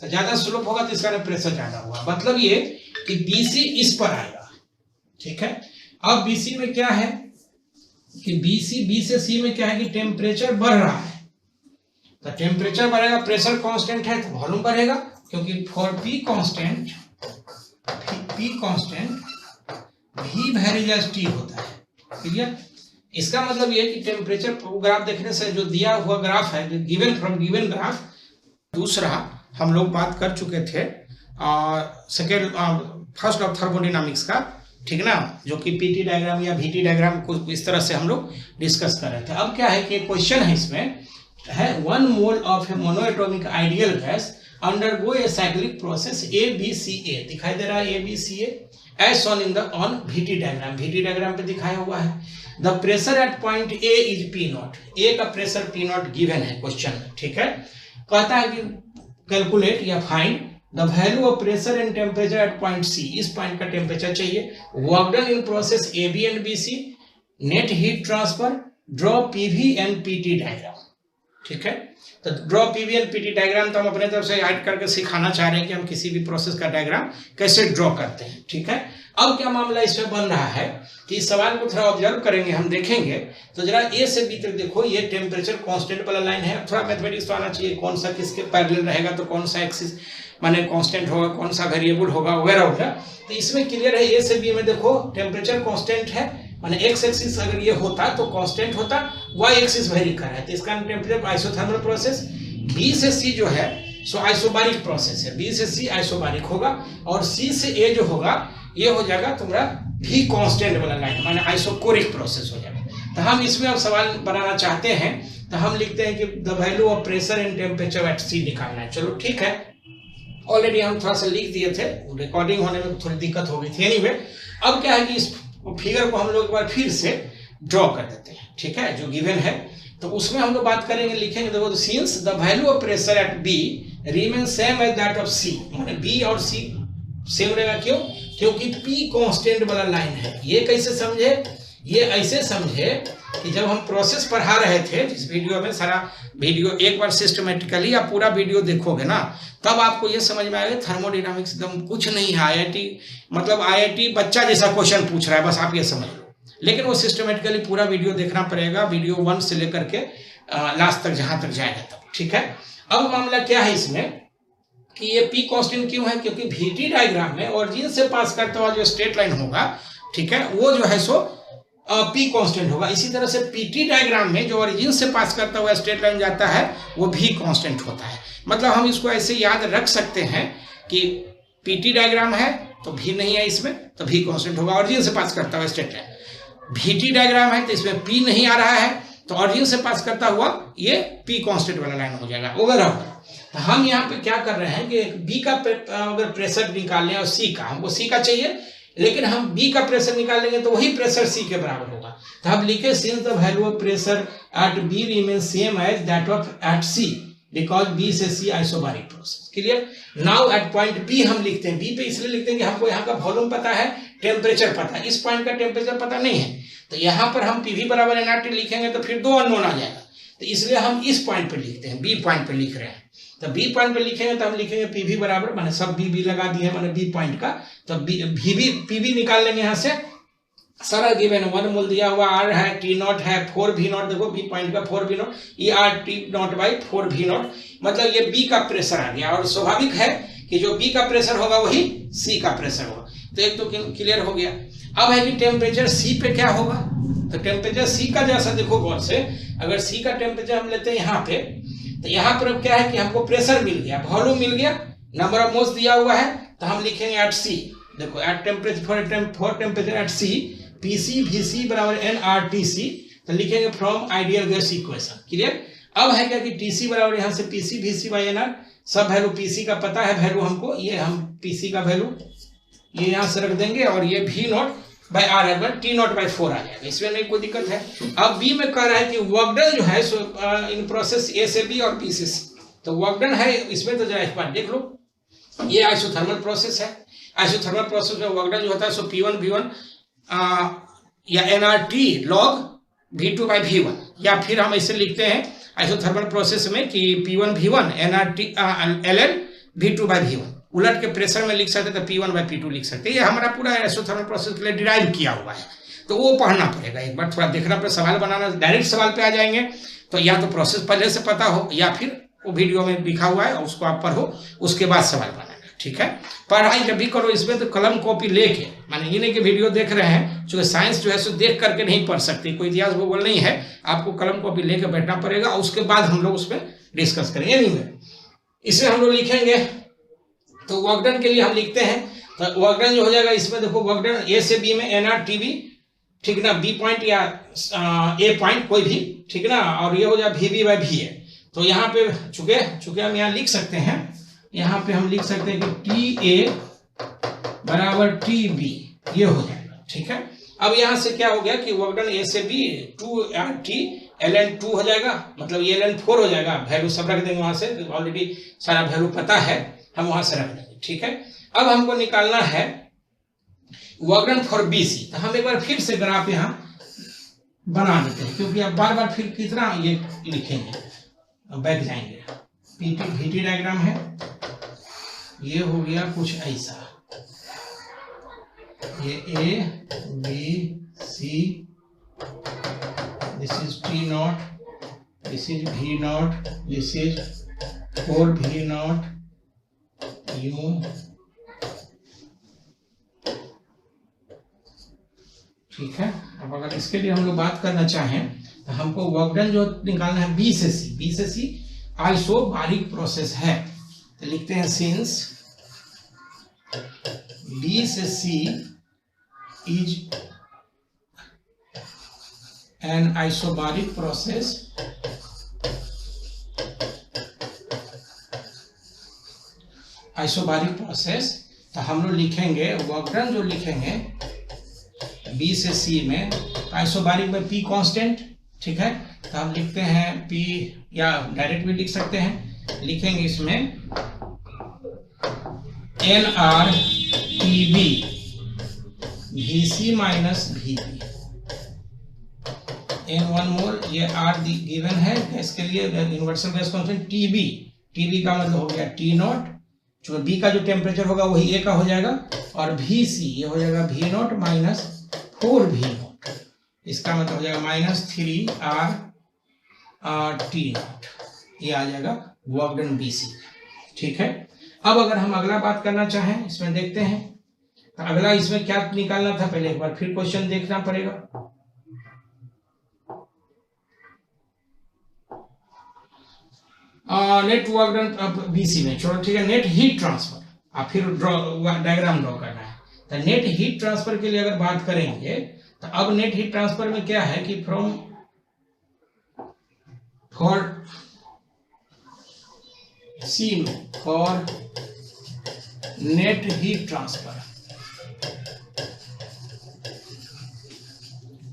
A: तो ज्यादा स्लोप होगा तो इसका प्रेशर ज्यादा हुआ। मतलब ये कि BC इस पर आएगा। ठीक है, अब BC में क्या है कि B से C में क्या है कि टेम्परेचर बढ़ रहा है। तो टेम्परेचर बढ़ेगा, प्रेशर कांस्टेंट है तो वॉल्यूम बढ़ेगा, क्योंकि for P constant V varies as T होता है। क्लियर? इसका मतलब ये कि टेम्परेचर ग्राफ देखने से जो दिया हुआ ग्राफ है, गिवन फ्रॉम गिवन ग्राफ। दूसरा हम लोग बात कर चुके थे फर्स्ट ऑफ थर्मोडायनामिक्स का, ठीक ना, जो कि PT डायग्राम या VT डायग्राम को इस तरह से हम लोग डिस्कस कर रहे थे। अब क्या है कि क्वेश्चन है इसमें है 1 mole of a monoatomic ideal gas undergo a cyclic process ABCA। दिखाई दे रहा है ABCA। As shown in the on VT diagram. VT diagram पे दिखाया हुआ है। The pressure at point A is P naught. A का प्रेशर P नॉट गिवन है क्वेश्चन में, ठीक है। कहता है कि कैलकुलेट या find the value of pressure and temperature at point C. इस पॉइंट का टेम्परेचर चाहिए। Work done in process AB and BC, net heat transfer, draw PV and PT diagram, ठीक है। तो draw PV and PT diagram तो हम अपने तरफ से ऐड करके सिखाना चाह रहे हैं कि हम किसी भी प्रोसेस का डायग्राम कैसे ड्रॉ करते हैं, ठीक है। अब क्या मामला इसमें बन रहा है कि इस सवाल को थोड़ा ऑब्जर्व करेंगे, हम देखेंगे तो जरा A से B तक देखो, ये टेम्परेचर कांस्टेंट वाला लाइन है। थोड़ा मैथमेटिक्स तो आना चाहिए, कौन सा किसके पैरेलल रहेगा तो कौन सा एक्सिस माने कांस्टेंट होगा, कौन सा वेरिएबल होगा वगैरह वगैरह। तो इसमें क्लियर है, A से B में देखो टेम्परेचर कांस्टेंट है, माने x एक्सिस अगर ये होता तो कांस्टेंट होता, y एक्सिस वेरी कर रहा है, तो इसका टेम्परेचर आइसोथर्मल प्रोसेस। B से C जो है सो आइसोबारिक प्रोसेस है, B से C आइसोबारिक होगा, और C से A जो होगा ये हो जाएगा तुम्हारा भी कांस्टेंट वाला लाइन, माने आइसोकोरिक प्रोसेस हो जाएगा। तो हम इसमें अब सवाल बनाना चाहते हैं, तो हम लिखते हैं कि the value of pressure and temperature eight C निकालना है। चलो ठीक है, ऑलरेडी हम थोड़ा सा लिख दिए थे, रिकॉर्डिंग होने में थोड़ी दिक्कत हो गई थी। एनीवे, अब क्या है कि इस फिगर को हम लोग एक बार फिर से ड्रॉ कर देते हैं, ठीक है, जो गिवन है। तो उसमें हम लोग बात करेंगे, लिखेंगे देखो, since the value of pressure at B remain same as that of C, माने B और C सेम रहेगा। क्यों? क्योंकि P कांस्टेंट वाला लाइन है। ये कैसे समझे? ये ऐसे समझे कि जब हम प्रोसेस पढ़ा रहे थे, जिस वीडियो में सारा वीडियो एक बार सिस्टमेटिकली आप पूरा वीडियो देखोगे ना, तब आपको ये समझ में आएगा थर्मोडायनामिक्स एकदम कुछ नहीं है। IIT मतलब IIT बच्चा जैसा क्वेश्चन पूछ रहा है, बस आप ये समझ लो। लेकिन वो सिस्टमेटिकली पूरा वीडियो देखना पड़ेगा, वीडियो 1 से लेकर के लास्ट तक जहां तक जाएगा तब, ठीक है। अब मामला क्या है इसमें कि ये P कांस्टेंट क्यों है? क्योंकि VT डायग्राम में ओरिजिन से पास करता हुआ जो स्ट्रेट लाइन होगा, ठीक है, वो जो है सो P कांस्टेंट होगा। इसी तरह से PT डायग्राम में जो ओरिजिन से पास करता हुआ स्ट्रेट लाइन जाता है वो भी कांस्टेंट होता है। मतलब हम इसको ऐसे याद रख सकते हैं कि PT डायग्राम है तो भी नहीं है इसमें, तो भी कांस्टेंट होगा, ओरिजिन से पास करता हुआ स्ट्रेट लाइन। VT डायग्राम है तो इसमें P नहीं आ रहा है, तो ओरिजिन से पास करता हुआ ये P कांस्टेंट वाला लाइन हो जाएगा वगैरह। तो हम यहाँ पे क्या कर रहे हैं कि B का अगर प्रेशर निकालने और C का, हमको C का चाहिए, लेकिन हम B का प्रेशर निकालेंगे तो वही प्रेशर C के बराबर होगा। तो हम लिखे since the value of pressure at B remain same as that of at C because B से C isobaric process. Clear? Now at point B हम लिखते हैं, B पे इसलिए लिखते हैं कि हमको यहाँ का वॉल्यूम पता है, टेम्परेचर पता है, इस पॉइंट का टेम्परेचर पता नहीं है। तो यहाँ पर हम PV बराबर nRT लिखेंगे तो फिर 2 अननोन आ जाएगा, तो इसलिए हम इस पॉइंट पे लिखते हैं, B पॉइंट पे लिख रहे हैं। तो B पॉइंट पे लिखेंगे तो हम लिखेंगे PV बराबर, मैंने सब B लगा दिए हैं, मैंने B पॉइंट का, तो PV निकाल लेंगे यहाँ से। सारा गिवन 1 मोल दिया हुआ, R है, T नॉट है, 4V नॉट, देखो B पॉइंट का 4V नॉट, ये RT not by 4V not, मतलब ये B का प्रेशर आ गया। और स्वाभाविक है कि जो B का प्रेशर होगा वही C का प्रेशर होगा, तो एक तो क्लियर हो गया। अब है कि टेम्परेचर C पे क्या होगा, तो टेम्परेचर C का जैसा देखो गौर से, अगर C का टेम्परेचर हम लेते हैं यहाँ पे, तो यहाँ पर अब क्या है कि हमको प्रेशर मिल गया, वॉल्यूम मिल गया, नंबर ऑफ मोल्स दिया हुआ है, तो हम लिखेंगे एट C, देखो at temperature for temperature at C PC VC बराबर nRTC, तो लिखेंगे from ideal gas equation. Clear? अब है क्या कि TC बराबर यहाँ से PC VC बाई NR, सब वैल्यू PC का पता है वैल्यू हमको, ये हम PC का वैल्यू ये यहाँ से रख देंगे, और ये V नॉट बाई R अगर T नॉट बाई 4 आ जाएगा, इसमें नहीं कोई दिक्कत है। अब B में कह रहा है कि वर्क डन जो है सो इन प्रोसेस A से B और B से C, तो वर्क डन है इसमें, तो जरा एक बार देख लो, ये आइसोथर्मल प्रोसेस है। आइसोथर्मल प्रोसेस में वर्क डन जो होता है सो P1 V1 या nRT log V2 by V1, या फिर हम ऐसे लिखते हैं आइसोथर्मल प्रोसेस में कि P1 V1 nRT ln V2 by V1, उलट के प्रेशर में लिख सकते तो P1 बाई P2 लिख सकते। ये हमारा पूरा आइसोथर्मल प्रोसेस के लिए डिराइव किया हुआ है, तो वो पढ़ना पड़ेगा, एक बार थोड़ा देखना पड़ेगा। सवाल बनाना डायरेक्ट सवाल पे आ जाएंगे, तो या तो प्रोसेस पहले से पता हो, या फिर वो वीडियो में लिखा हुआ है उसको आप पढ़ो, उसके बाद सवाल बनाना, ठीक है। पढ़ाई जब भी करो इसमें तो कलम कॉपी लेके, माने ये नहीं कि वीडियो देख रहे हैं, चूंकि साइंस जो है सो देख करके नहीं पढ़ सकते, कोई इतिहास भूगोल नहीं है, आपको कलम कॉपी लेके बैठना पड़ेगा, और उसके बाद हम लोग उस पर डिस्कस करेंगे। नहीं है इसमें हम लोग लिखेंगे, तो वर्कडन के लिए हम लिखते हैं, तो वर्कडन जो हो जाएगा इसमें देखो, वर्कडन A से B में nRTV, ठीक ना, B पॉइंट या A पॉइंट कोई भी, ठीक ना, और ये हो जाए VB बाई VA। तो यहाँ पे चूंकि हम यहाँ लिख सकते हैं, यहाँ पे हम लिख सकते हैं कि TA बराबर TB ये हो जाएगा। ठीक है, अब यहाँ से क्या हो गया कि वर्क डन ए से बी 2RT ln 2 हो जाएगा, मतलब ये ln 4 हो जाएगा। वैल्यू सब रख देंगे वहां से, ऑलरेडी सारा वैल्यू पता है, हम वहां से रख देंगे। ठीक है, अब हमको निकालना है वर्क डन फॉर BC। तो हम एक बार फिर से ग्राफ यहाँ बना देते हैं, क्योंकि अब बार बार फिर कितना ये लिखेंगे, बैक जाएंगे। VT डायग्राम है, ये हो गया कुछ ऐसा, ये ABC, this is T0, this is V0, this is 4V0 U। ठीक है, अब अगर इसके लिए हम लोग बात करना चाहें तो हमको वर्क डन जो निकालना है B से C आइसोबारिक प्रोसेस है। तो लिखते हैं सिंस B से C is an isobaric process, तो हम लोग लिखेंगे वर्क डन जो लिखेंगे B से C में, आइसोबारिक में P कांस्टेंट। ठीक है, तो हम लिखते हैं P, या डायरेक्ट भी लिख सकते हैं, लिखेंगे इसमें NRTB VC minus VB, N1 मोल, ये R गिवन है गैस के लिए, यूनिवर्सल गैस कांस्टेंट। TB का मतलब हो गया T0, जो B का जो टेम्परेचर होगा वही A का हो जाएगा, और VC ये हो जाएगा V0 माइनस 4V0, इसका मतलब हो जाएगा माइनस 3RT0, ये आ जाएगा वर्क डन BC। ठीक है, अब अगर हम अगला बात करना चाहें इसमें देखते हैं, तो अगला इसमें क्या निकालना था, पहले एक बार फिर क्वेश्चन देखना पड़ेगा। नेट वर्क डन BC में, चलो ठीक है, नेट हीट ट्रांसफर, आप फिर डायग्राम ड्रॉ करना है। तो नेट हीट ट्रांसफर के लिए अगर बात करेंगे तो अब नेट हीट ट्रांसफर में क्या है कि फॉर C में, फॉर नेट हीट ट्रांसफर,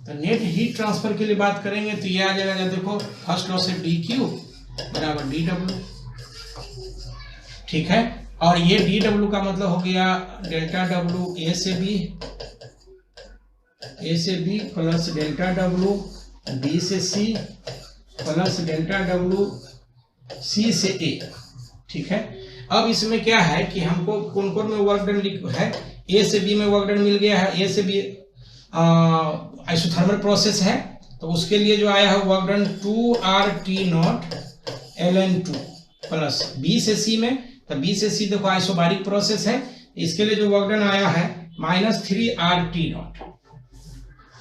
A: तो नेट हीट ट्रांसफर के लिए बात करेंगे तो ये आ जाएगा, देखो फर्स्ट लॉ से dQ बराबर dW। ठीक है, और ये dW का मतलब हो गया डेल्टा W A से B plus delta W B से C plus delta W C से A। ठीक है, अब इसमें क्या है कि हमको कौन कौन में वर्क डन है, A से B में वर्क डन मिल गया है। A से B आइसोथर्मल प्रोसेस है, तो उसके लिए जो आया है work done 2RT0 ln 2 plus B से C में, तो B से C देखो आइसोबारिक प्रोसेस है, इसके लिए जो वर्क डन आया है माइनस 3RT0,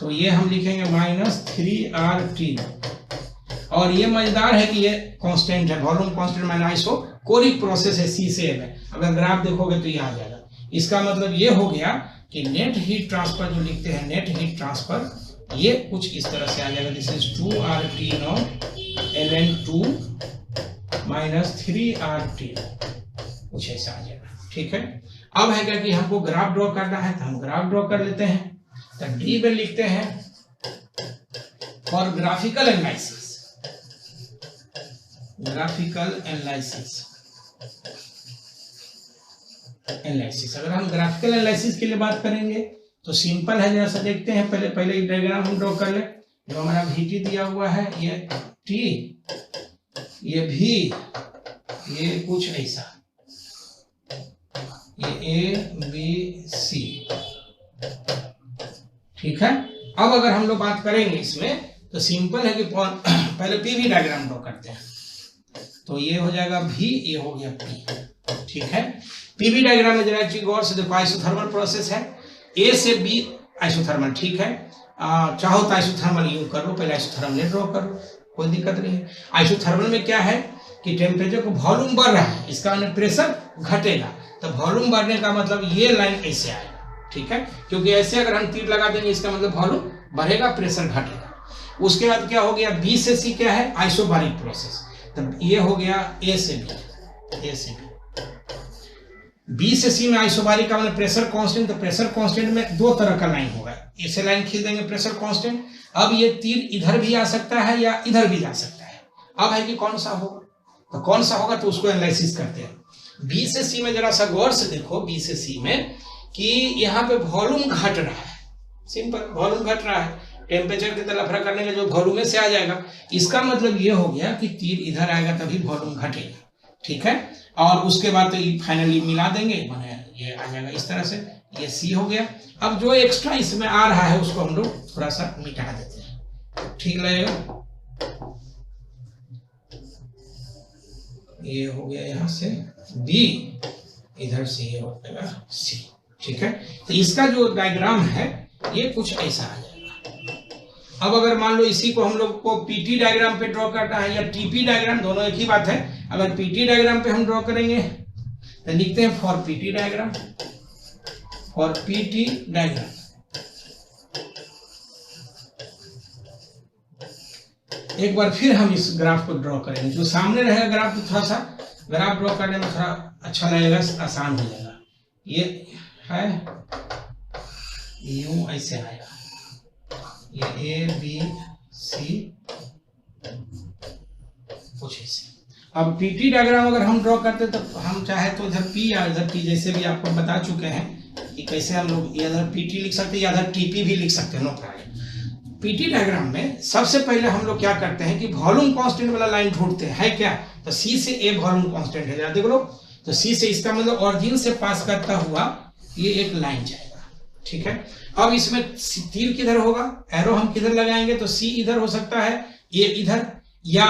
A: तो ये हम लिखेंगे माइनस 3RT0। और ये मजेदार है कि ये कांस्टेंट है, volume constant minus isochoric process है C से A में, अगर ग्राफ देखोगे तो ये आ जाएगा। इसका मतलब ये हो गया कि नेट हीट ट्रांसफर जो लिखते हैं, नेट हीट ट्रांसफर ये कुछ इस तरह से आ जाएगा, this is 2RT0 ln 2 minus 3RT0, कुछ ऐसा आ जाएगा। ठीक है, अब है क्या कि हमको ग्राफ ड्रॉ करना है, तो हम ग्राफ ड्रॉ कर लेते हैं। तो D में लिखते हैं फॉर ग्राफिकल एनालिसिस, अगर हम ग्राफिकल एनालिसिस के लिए बात करेंगे तो सिंपल है, जैसा देखते हैं, पहले डायग्राम हम ड्रॉ कर ले। जो हमारा VT दिया हुआ है, ये T, ये V, ये कुछ ऐसा, ये A B C। ठीक है, अब अगर हम लोग बात करेंगे इसमें तो सिंपल है कि पहले PV डायग्राम ड्रॉ करते हैं, तो ये हो जाएगा V, ये हो गया P। ठीक है, PV डायग्राम में जरा चीज गौर से देखो, आइसोथर्मल प्रोसेस है, A से B आइसोथर्मल। ठीक है, चाहो तो आइसोथर्मल यूज कर लो, पहले आइसोथर्मल ड्रॉ कर लो, कोई दिक्कत नहीं है। आइसोथर्मल में क्या है कि टेम्परेचर को वॉल्यूम बढ़ रहा है, इसका प्रेशर घटेगा, तो वॉल्यूम बढ़ने का मतलब ये लाइन ऐसे आएगा। ठीक है, क्योंकि ऐसे अगर हम तीर लगा देंगे इसका मतलब वॉल्यूम बढ़ेगा, प्रेशर घटेगा। उसके बाद क्या हो गया, B से C क्या है, आइसोबारिक प्रोसेस, तो ये हो गया A से B। बी से सी में आइसोबारिक का मतलब प्रेशर कांस्टेंट, तो प्रेशर कांस्टेंट में दो तरह का लाइन होगा, ऐसे लाइन खींच देंगे प्रेशर कांस्टेंट। अब ये तीर इधर भी आ सकता है या इधर भी जा सकता है। अब है कि कौन सा होगा, तो कौन सा होगा तो उसको एनालिसिस करते हैं। बी से सी में जरा सा गौर से देखो, बी से सी में कि यहाँ पे वॉल्यूम घट रहा है, सिंपल वॉल्यूम घट रहा है, टेम्परेचर की तरफ रख करने का जो वॉल्यूम में से आ जाएगा, इसका मतलब ये हो गया कि तीर इधर आएगा तभी वॉल्यूम घटेगा, ठीक है। और उसके बाद तो ये फाइनली मिला देंगे, माने ये आ जाएगा इस तरह से, ये सी हो गया। अब जो एक्स्ट्रा इसमें आ रहा है उसको हम लोग थोड़ा सा मिटा देते हैं, ठीक लगेगा। ये हो गया यहाँ से बी, इधर से ये हो जाएगा सी, ठीक है। तो इसका जो डायग्राम है ये कुछ ऐसा आ जाएगा। अब अगर मान लो इसी को हम लोग को पीटी डायग्राम पे ड्रॉ करना है या टीपी डायग्राम, दोनों एक ही बात है। अगर पीटी डायग्राम पे हम ड्रॉ करेंगे तो लिखते हैं for PT diagram, for PT diagram. एक बार फिर हम इस ग्राफ को ड्रॉ करेंगे, जो सामने रहेगा ग्राफ तो थोड़ा सा ग्राफ ड्रॉ करने में थोड़ा अच्छा लगेगा, आसान हो जाएगा। ये है यूं ऐसे आएगा, ये ए बी सी कुछ ऐसे। अब पीटी डायग्राम अगर हम ड्रॉ करते तो हम चाहे तो इधर पी या इधर टी, जैसे भी आपको बता चुके हैं कि कैसे हम लोग इधर पीटी लिख सकते हैं या इधर टीपी भी लिख सकते हैं, नो प्रॉब्लम। पीटी डायग्राम में सबसे पहले हम लोग क्या करते हैं कि वॉल्यूम कांस्टेंट वाला लाइन ढूंढते हैं, है क्या, तो सी से ए वॉल्यूम कांस्टेंट है, याद देखो। तो सी से, इसका मतलब ऑरिजिन से पास करता हुआ ये एक लाइन जाएगा, ठीक है। अब इसमें तीर किधर होगा, एरो हम किधर लगाएंगे, तो सी इधर हो सकता है, ए इधर, या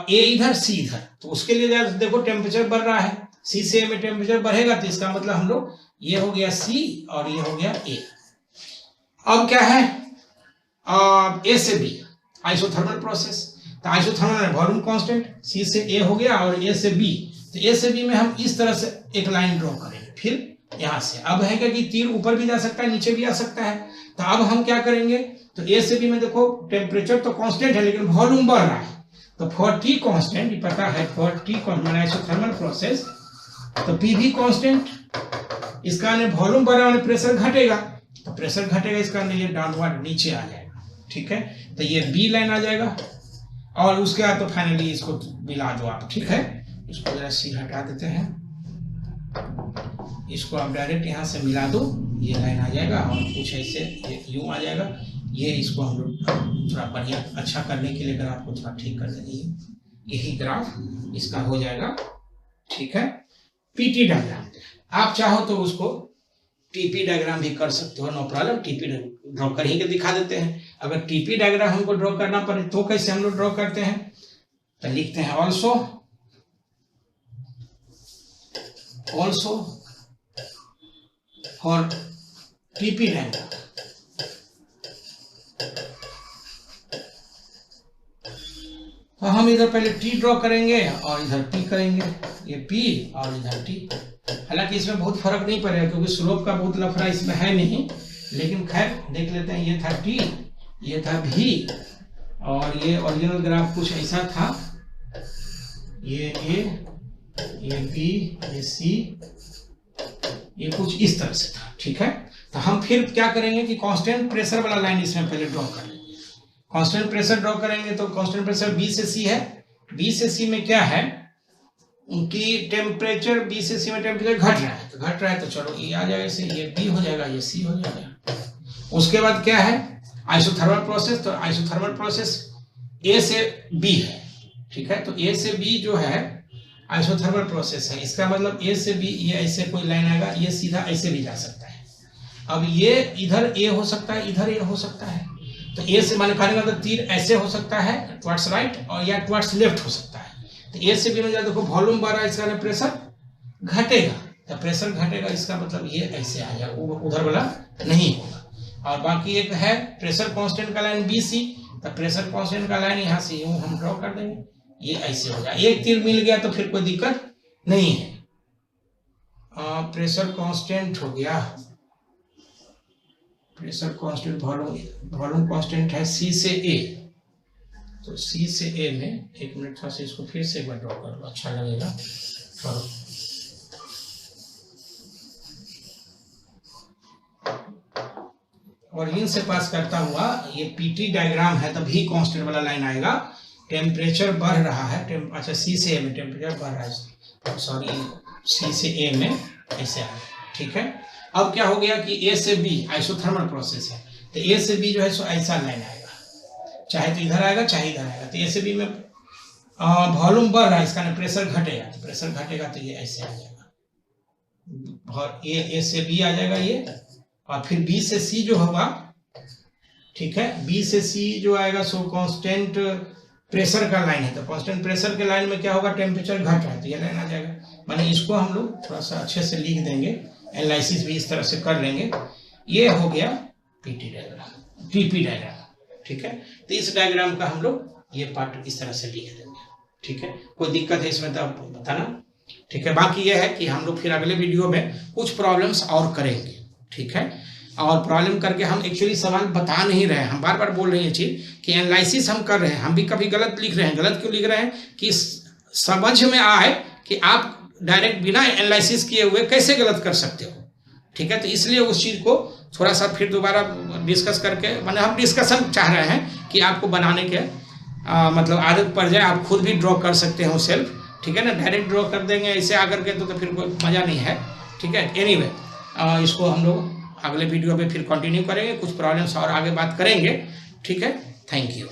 A: ए इधर सी इधर। तो उसके लिए देखो टेम्परेचर बढ़ रहा है, सी से ए में टेम्परेचर बढ़ेगा, तो इसका मतलब हम लोग ये हो गया सी और ये हो गया ए। अब क्या है, ए से बी आइसोथर्मल प्रोसेस, तो आइसोथर्मल है वॉल्यूम कांस्टेंट, सी से ए हो गया और ए से बी। तो ए से बी में हम इस तरह से एक लाइन ड्रॉ करेंगे, फिर यहाँ से। अब है क्या कि तीर ऊपर भी जा सकता है नीचे भी आ सकता है, तो अब हम क्या करेंगे, तो ए से बी में देखो टेम्परेचर तो कांस्टेंट है लेकिन वॉल्यूम बढ़ रहा है, तो फॉर टी कांस्टेंट, ये पता है फॉर टी आइसोथर्मल प्रोसेस, तो पी भी कांस्टेंट, इसका वॉल्यूम बढ़ा और प्रेशर घटेगा, तो प्रेशर घटेगा, इसका ये डाउनवर्ड नीचे आ जाएगा, ठीक है। तो ये बी लाइन आ जाएगा और उसके बाद तो फाइनली इसको मिला दो आप, ठीक है। इसको जरा सी हटा देते हैं, इसको आप डायरेक्ट यहाँ से मिला दो, ये लाइन आ जाएगा और कुछ ऐसे ये यूं आ जाएगा। ये इसको हम लोग थोड़ा बढ़िया अच्छा करने के लिए ग्राफ को थोड़ा ठीक कर देंगे, यही ग्राफ इसका हो जाएगा, ठीक है। पीटी डायग्राम आप चाहो तो उसको टीपी डायग्राम भी कर सकते हो, नो प्रॉब्लम। टीपी ड्रॉ कर ही के दिखा देते हैं। अगर टीपी डायग्राम हमको ड्रॉ करना पड़े तो कैसे हम लोग ड्रॉ करते हैं, तो लिखते हैं ऑल्सो फॉर टीपी डायग्राम। तो हम इधर पहले टी ड्रॉ करेंगे और इधर पी करेंगे, ये पी और इधर टी। हालांकि इसमें बहुत फर्क नहीं पड़ेगा क्योंकि स्लोप का बहुत लफड़ा इसमें है नहीं, लेकिन खैर देख लेते हैं। ये था टी, ये था भी, और ये ओरिजिनल ग्राफ कुछ ऐसा था, ये ए, ये बी, ये सी, ये कुछ इस तरह से था, ठीक है। तो हम फिर क्या करेंगे कि कांस्टेंट प्रेशर वाला लाइन इसमें पहले ड्रॉ कर लेंगे। कांस्टेंट प्रेशर ड्रॉ करेंगे तो कांस्टेंट प्रेशर बी से सी है, बी से सी में क्या है उनकी टेम्परेचर, बी से सी में टेम्परेचर घट रहा है, तो चलो ये आ जाएगा, इसे ये बी हो जाएगा, ये सी हो जाएगा। उसके बाद क्या है आइसोथर्मल प्रोसेस, तो आइसोथर्मल प्रोसेस ए से बी है, ठीक है। तो ए से बी जो है आइसोथर्मल प्रोसेस है, इसका मतलब ए से बी ये ऐसे कोई लाइन आएगा, ये सीधा ऐसे भी जा सकता है। अब ये इधर ए हो सकता है, इधर ए हो सकता है, तो ए से माने कहने का मतलब तीर ऐसे हो सकता है टुवर्ड्स राइट और या टुवर्ड्स लेफ्ट हो सकता है। तो ए से बी में देखो वॉल्यूम बढ़ा, इसका प्रेशर घटेगा, तो प्रेशर घटेगा इसका मतलब ये ऐसे आ जाएगा, उधर वाला नहीं होगा। और बाकी एक है प्रेशर कांस्टेंट का लाइन बी सी, तो प्रेशर कांस्टेंट का लाइन यहाँ से यूं हम ड्रॉ कर देंगे, ये ऐसे हो जाए। एक तीर मिल गया तो फिर कोई दिक्कत नहीं है। प्रेशर कांस्टेंट हो गया, प्रेशर कांस्टेंट वॉल्यूम कांस्टेंट है सी से ए, तो सी से ए में एक मिनट था से इसको फिर से एक बार ड्रॉ कर लो, अच्छा लगेगा। करो ओरिजिन से पास करता हुआ ये पीटी डायग्राम है, तभी कांस्टेंट वाला लाइन आएगा। टेम्परेचर बढ़ रहा है, अच्छा सी से ए में टेम्परेचर बढ़ रहा है, सॉरी सी से ए में ऐसे आएगा, ठीक है। अब क्या हो गया कि ए से बी आइसोथर्मल प्रोसेस है, तो ए से बी जो है सो ऐसा लाइन आएगा, चाहे तो इधर आएगा चाहे इधर आएगा। तो ए से बी में वॉल्यूम बढ़ रहा है, इसका प्रेशर घटेगा, तो प्रेशर घटेगा तो ये ऐसे आ जाएगा, ए से बी आ जाएगा ये, और फिर बी से सी जो होगा, ठीक है, बी से सी जो आएगा सो कांस्टेंट प्रेशर का लाइन है, तो कांस्टेंट प्रेशर के लाइन में क्या होगा, टेम्परेचर घट रहा है तो ये लाइन आ जाएगा। माने इसको हम लोग थोड़ा सा अच्छे से लिख देंगे, एनालिसिस भी इस तरह से कर लेंगे। ये हो गया पीटी डायग्राम, पीपी डायग्राम, ठीक है। तो इस डायग्राम का हम लोग ये पार्ट इस तरह से लिख देंगे, ठीक है। कोई दिक्कत है इसमें तो आप बताना, ठीक है। बाकी ये है कि हम लोग फिर अगले वीडियो में कुछ प्रॉब्लम्स और करेंगे, ठीक है। और प्रॉब्लम करके हम एक्चुअली सवाल बता नहीं रहे हैं, हम बार बार बोल रहे हैं चीज कि एनालिसिस हम कर रहे हैं, हम भी कभी गलत लिख रहे हैं। गलत क्यों लिख रहे हैं कि समझ में आए कि आप डायरेक्ट बिना एनालिसिस किए हुए कैसे गलत कर सकते हो, ठीक है। तो इसलिए उस चीज को थोड़ा सा फिर दोबारा डिस्कस करके, मैंने हम डिस्कशन चाह रहे हैं कि आपको बनाने के मतलब आदत पड़ जाए, आप खुद भी ड्रॉ कर सकते हो सेल्फ, ठीक है ना। डायरेक्ट ड्रॉ कर देंगे ऐसे आकर के तो फिर कोई मज़ा नहीं है, ठीक है। एनीवे इसको हम लोग अगले वीडियो में फिर कंटिन्यू करेंगे, कुछ प्रॉब्लम्स और आगे बात करेंगे, ठीक है। Thank you.